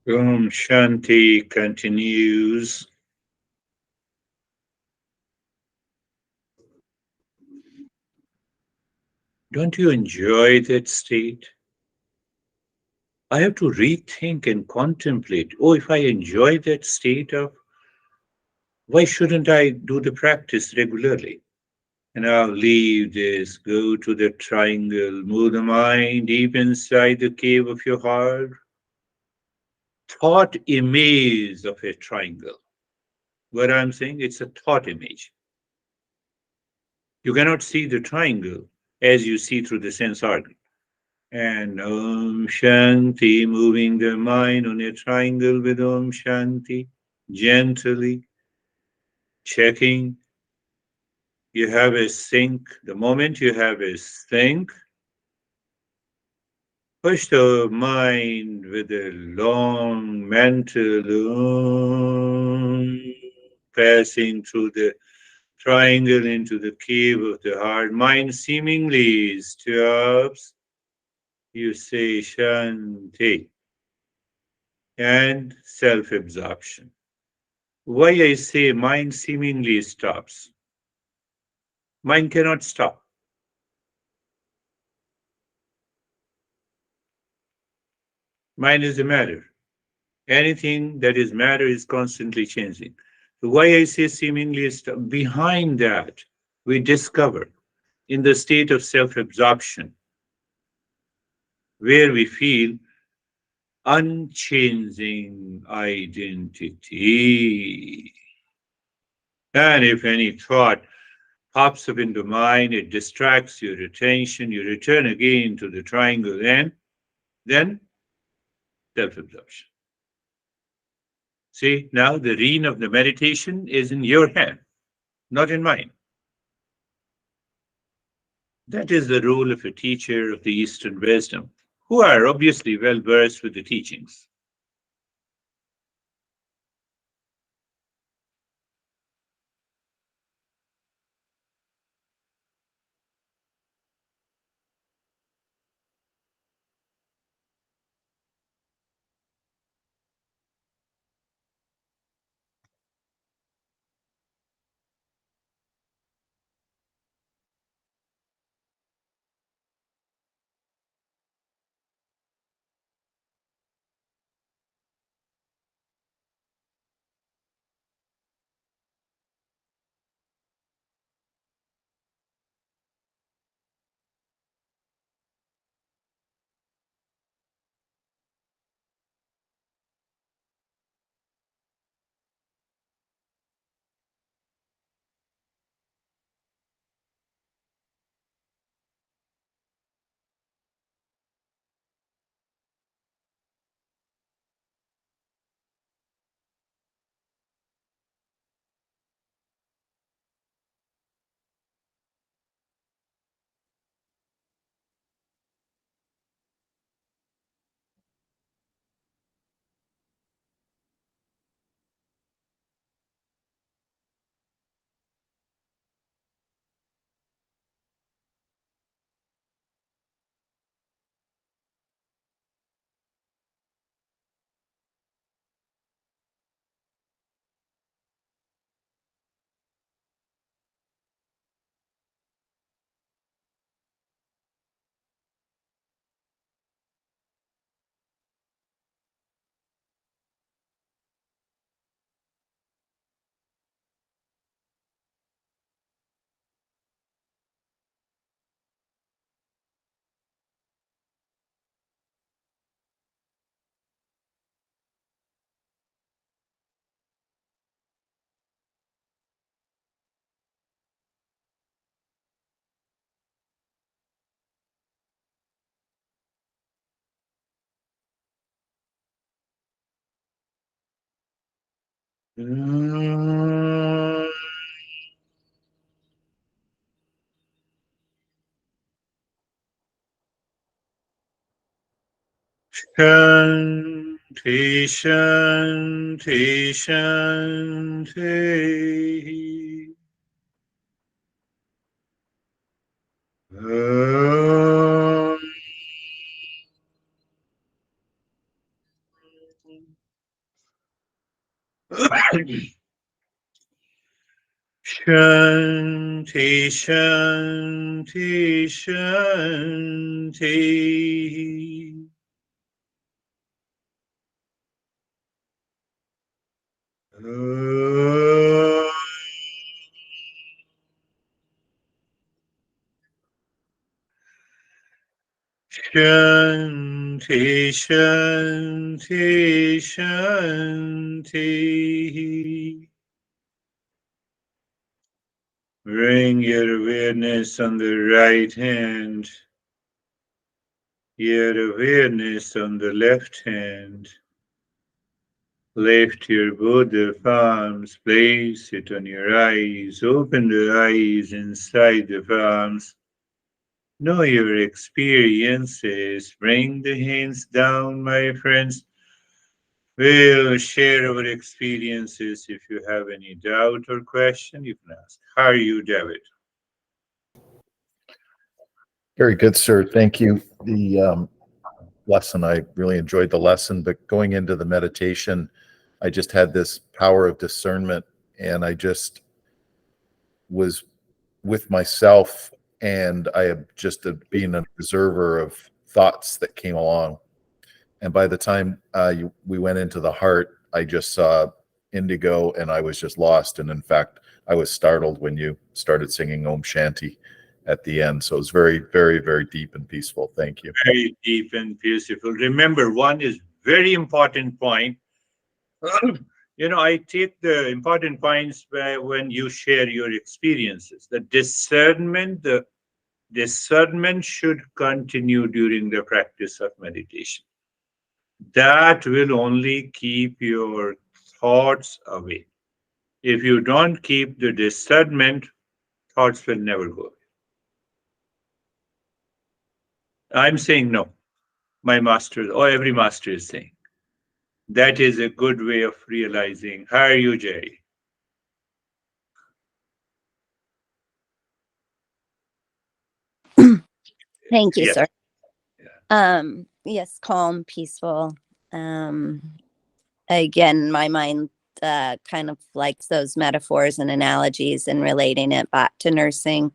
Om Shanti continues. Don't you enjoy that state? I have to rethink and contemplate. Oh, if I enjoy that state of, why shouldn't I do the practice regularly? And I'll leave this, go to the triangle, move the mind deep inside the cave of your heart. Thought image of a triangle. What I'm saying, it's a thought image. You cannot see the triangle as you see through the sense organ. And Om Shanti, moving the mind on a triangle with Om Shanti, gently checking. You have a sync. The moment you have a sync, push the mind with a long mental passing through the triangle into the cave of the heart. Mind seemingly stops. You say Shanti and self absorption. Why I say mind seemingly stops? Mind cannot stop. Mind is a matter. Anything that is matter is constantly changing. So why I say seemingly stop? Behind that, we discover in the state of self absorption, where we feel unchanging identity. And if any thought pops up into mind, it distracts your attention, you return again to the triangle, and then self-absorption. See, now the rein of the meditation is in your hand, not in mine. That is the role of a teacher of the Eastern wisdom, who are obviously well versed with the teachings. Shanti, shanti, shanti. Om. Shanti, shanti, shanti. Om. Shanti, shanti, shanti. Bring your awareness on the right hand, your awareness on the left hand. Lift your both the palms, place it on your eyes, open the eyes inside the palms. Know your experiences. Bring the hands down, my friends. We'll share our experiences. If you have any doubt or question, you can ask. How are you, David? Very good, sir. Thank you. The lesson, I really enjoyed the lesson, but going into the meditation, I just had this power of discernment, and I just was with myself, and I have just being an observer of thoughts that came along. And by the time we went into the heart, I just saw indigo, and I was just lost. And in fact, I was startled when you started singing Om Shanti at the end. So it was very, very, very deep and peaceful. Thank you. Very deep and beautiful. Remember, one is very important point. I take the important points when you share your experiences. The discernment should continue during the practice of meditation. That will only keep your thoughts away. If you don't keep the discernment, thoughts will never go away. I'm saying no. My master, or every master is saying. That is a good way of realizing. How are you, Jerry? Thank you, Yes. sir. Yeah. Yes, calm, peaceful. Um, Again, my mind kind of likes those metaphors and analogies and relating it back to nursing.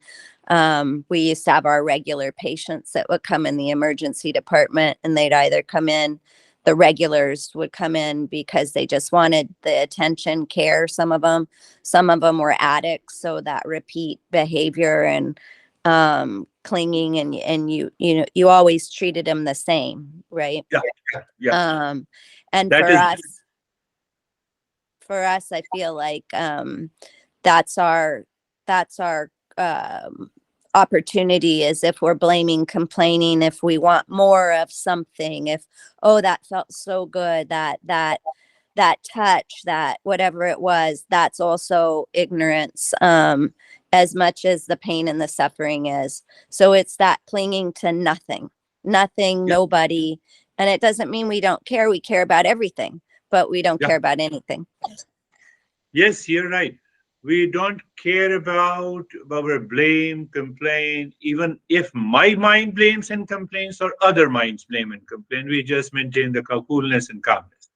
We used to have our regular patients that would come in the emergency department, and they'd either come in, the regulars would come in because they just wanted the attention, care. Some of them were addicts, so that repeat behavior and clinging, and you always treated them the same, right? Yeah. Yeah. Yeah. Um, and That is, for us, I feel like that's our that's our opportunity, is if we're blaming, complaining, if we want more of something, if, oh, that felt so good, that touch, that whatever it was, that's also ignorance, as much as the pain and the suffering is. So it's that clinging to nothing, yeah. nobody. And it doesn't mean we don't care. We care about everything, but we don't Yeah. care about anything. Yes, you're right. We don't care about our blame, complain, even if my mind blames and complains or other minds blame and complain. We just maintain the coolness and calmness.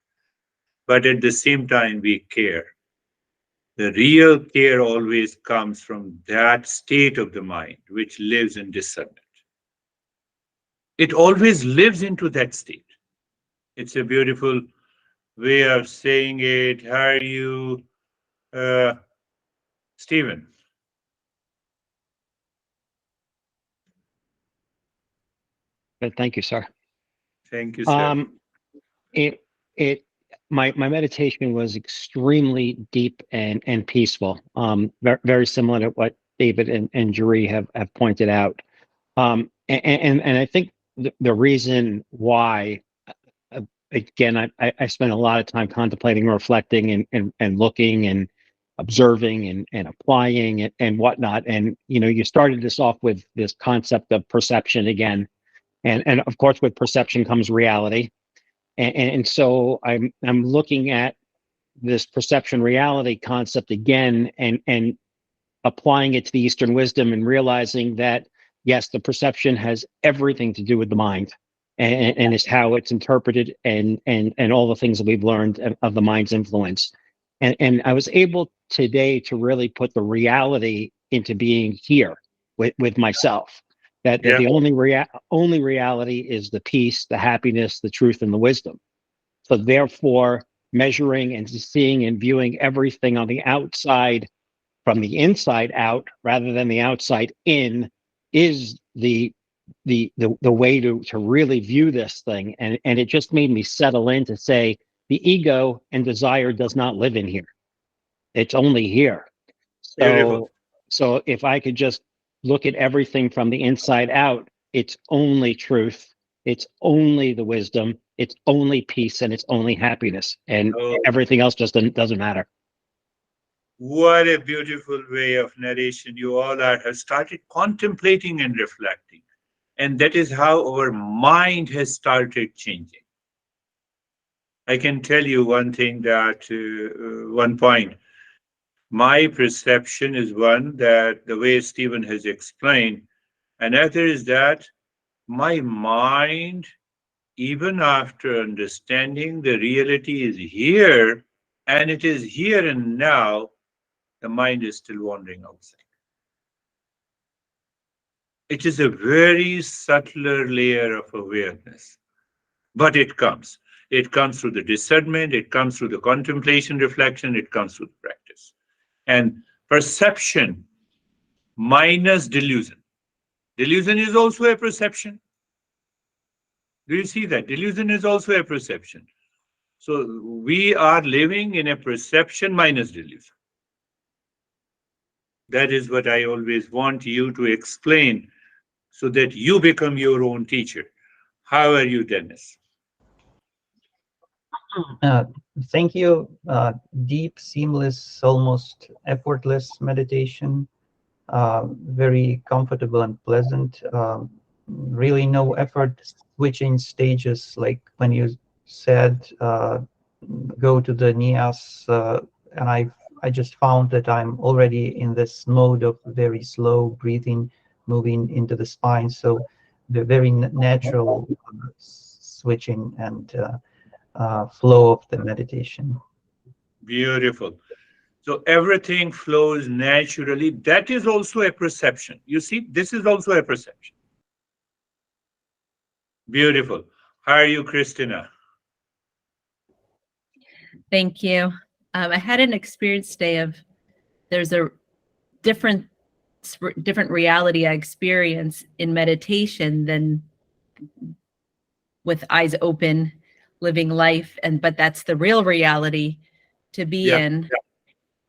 But at the same time, we care. The real care always comes from that state of the mind which lives in discernment. It always lives into that state. It's a beautiful way of saying it. How are you, uh, Stephen? But thank you, sir. Thank you, sir. Um, it it my meditation was extremely deep and peaceful. Very similar to what David and Jerry have pointed out. And I think the reason why, uh, again, I spent a lot of time contemplating, reflecting, and looking and observing and applying and whatnot. And you started this off with this concept of perception again, and of course, with perception comes reality. And so I'm looking at this perception reality concept again, and applying it to the Eastern wisdom, and realizing that yes, the perception has everything to do with the mind, and it's how it's interpreted, and all the things that we've learned of the mind's influence. And I was able today to really put the reality into being here with myself. That Yeah, the only reality is the peace, the happiness, the truth, and the wisdom. So therefore, measuring and seeing and viewing everything on the outside from the inside out rather than the outside in is the way to really view this thing. And it just made me settle in to say the ego and desire does not live in here. It's only here. beautiful. So if I could just look at everything from the inside out, it's only truth, it's only the wisdom, it's only peace, and it's only happiness, and Oh, everything else just doesn't matter. what a beautiful way of narration. You all have started contemplating and reflecting. And that is how our mind has started changing. I can tell you one thing that, one point, my perception is one that the way Stephen has explained. Another is that my mind, even after understanding the reality is here, and it is here and now, the mind is still wandering outside. It is a very subtler layer of awareness, but it comes. It comes through the discernment, it comes through the contemplation, reflection, it comes through the practice. And perception minus delusion. Delusion is also a perception. Do you see that? Delusion is also a perception. So we are living in a perception minus delusion. That is what I always want you to explain so that you become your own teacher. How are you, Dennis? Thank you. Deep, seamless, almost effortless meditation. Very comfortable and pleasant. Really no effort switching stages, like when you said go to the Nias, and I just found that I'm already in this mode of very slow breathing, moving into the spine. So the very natural switching and flow of the meditation. Beautiful. So everything flows naturally. That is also a perception. You see, this is also a perception. Beautiful. How are you, Christina? Thank you. I had an experience today of there's a different reality I experience in meditation than with eyes open, living life, but that's the real reality to be in.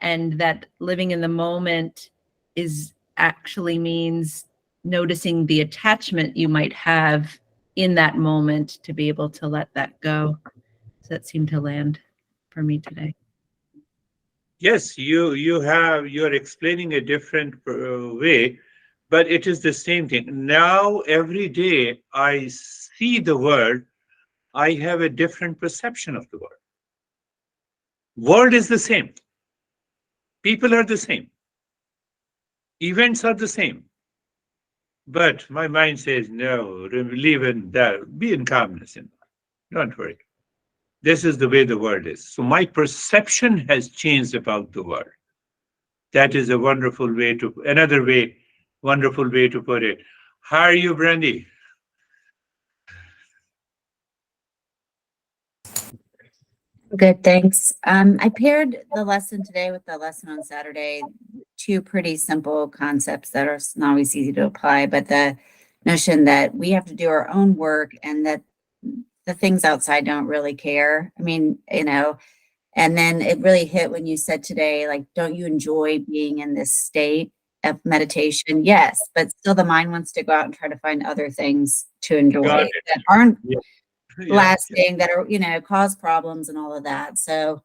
And that living in the moment is actually means noticing the attachment you might have in that moment to be able to let that go. So that seemed to land for me today. Yes, you're explaining a different way, but it is the same thing. Now, every day I see the world, I have a different perception of the world. World is the same. People are the same. Events are the same. But my mind says, no, live in that, be in calmness. Don't worry. This is the way the world is. So my perception has changed about the world. That is a wonderful way to, wonderful way to put it. How are you, Brandy? Good, thanks. I paired the lesson today with the lesson on Saturday, two pretty simple concepts that are not always easy to apply, but the notion that we have to do our own work and that the things outside don't really care. I mean, and then it really hit when you said today, like, don't you enjoy being in this state of meditation? Yes, but still the mind wants to go out and try to find other things to enjoy that aren't lasting, that are, cause problems and all of that. So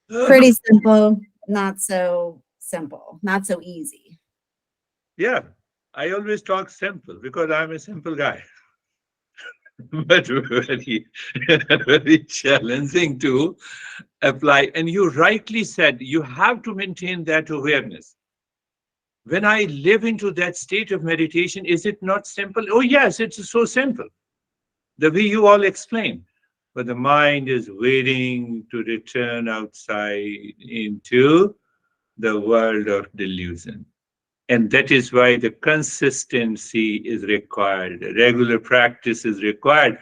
pretty simple, not so simple, not so easy. Yeah, I always talk simple because I'm a simple guy. But very, very challenging to apply. And you rightly said you have to maintain that awareness. When I live into that state of meditation, is it not simple? Oh, yes, it's so simple. The way you all explain. But the mind is waiting to return outside into the world of delusion. And that is why the consistency is required. Regular practice is required.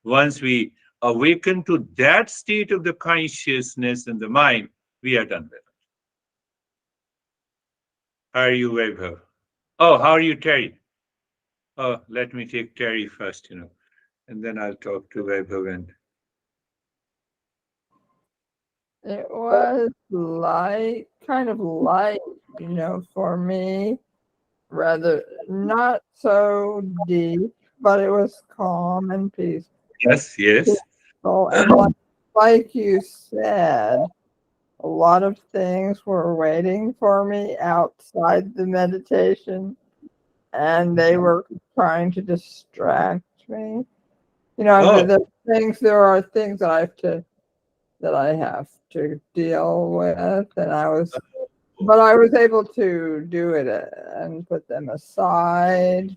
Once we awaken to that state of the consciousness and the mind, we are done with it. How are you, Vaibhav? Oh, how are you, Terry? Oh, let me take Terry first, and then I'll talk to Vaibhav. And it was light, kind of light, for me, rather not so deep, but it was calm and peaceful. yes. And like you said, a lot of things were waiting for me outside the meditation, and they were trying to distract me. There are things that I have to deal with, and I was able to do it and put them aside.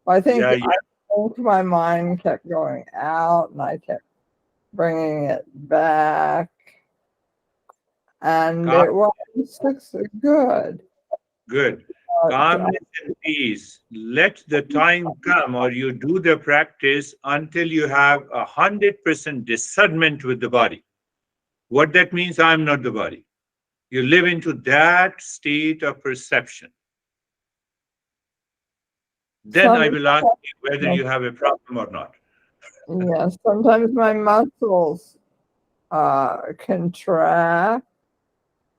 I think my mind kept going out, and I kept bringing it back, and it was good. Good. Calmness and peace. Let the time come, or you do the practice until you have 100% discernment with the body. What that means, I'm not the body. You live into that state of perception. Then I will ask you whether you have a problem or not. Yes, sometimes my muscles contract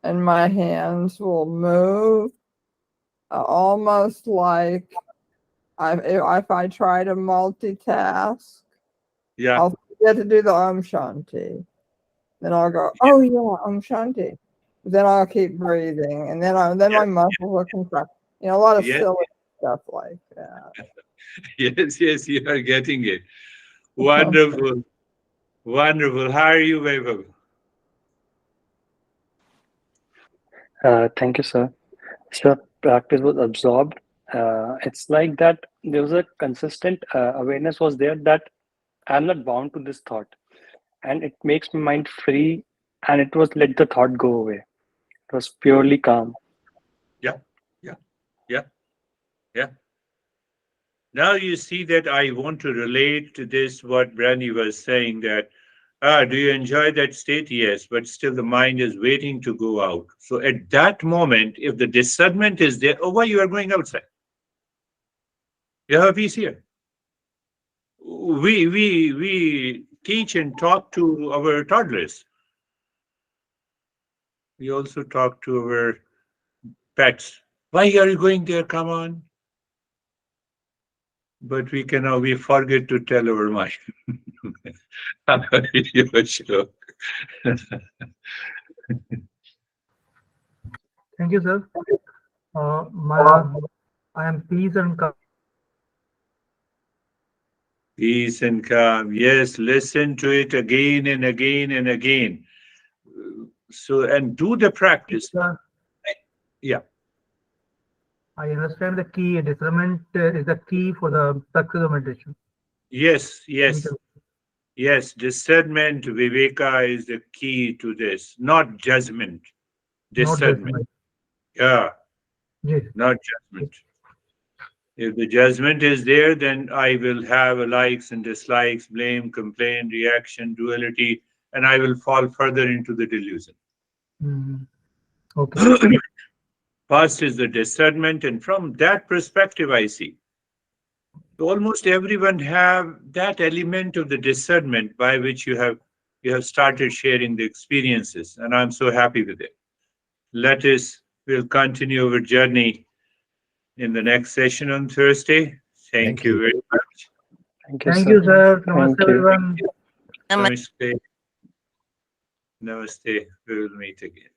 and my hands will move, almost like if I try to multitask, I'll forget to do the Om Shanti. Then I'll go, oh yeah, Shanti. Then I'll keep breathing, and then my muscles will contract. A lot of Yes. silly stuff like that. Yes, yes, you are getting it. Wonderful. Wonderful. How are you, Vaibhav? Thank you, sir. So practice was absorbed. It's like that there was a consistent awareness was there that I'm not bound to this thought, and it makes my mind free, and it was let the thought go away. It was purely calm. Yeah, yeah, yeah, yeah. Now you see that I want to relate to this, what Brandy was saying, that, do you enjoy that state? Yes, but still the mind is waiting to go out. So at that moment, if the discernment is there, oh, why you are going outside? You have peace here. We teach and talk to our toddlers. We also talk to our pets. Why are you going there? Come on. But we forget to tell our mind. You're sure. Thank you, sir. I am peace and calm. Peace and calm. Yes, listen to it again and again and again. So, and do the practice. Sir, Yeah. I understand the key. Discernment is the key for the success of meditation. Yes, Thank yes, you. yes. Discernment, Viveka is the key to this, not judgment. Not Discernment. judgment. Yeah, Yes. not judgment. If the judgment is there, then I will have likes and dislikes, blame, complaint, reaction, duality, and I will fall further into the delusion. Mm. Okay. First is the discernment, and from that perspective, I see almost everyone have that element of the discernment by which you have started sharing the experiences, and I'm so happy with it. We'll continue our journey in the next session on Thursday. Thank you very much. Thank you, Thank sir. you, sir. Thank Namaste, you. everyone. Namaste. Namaste. We will meet again.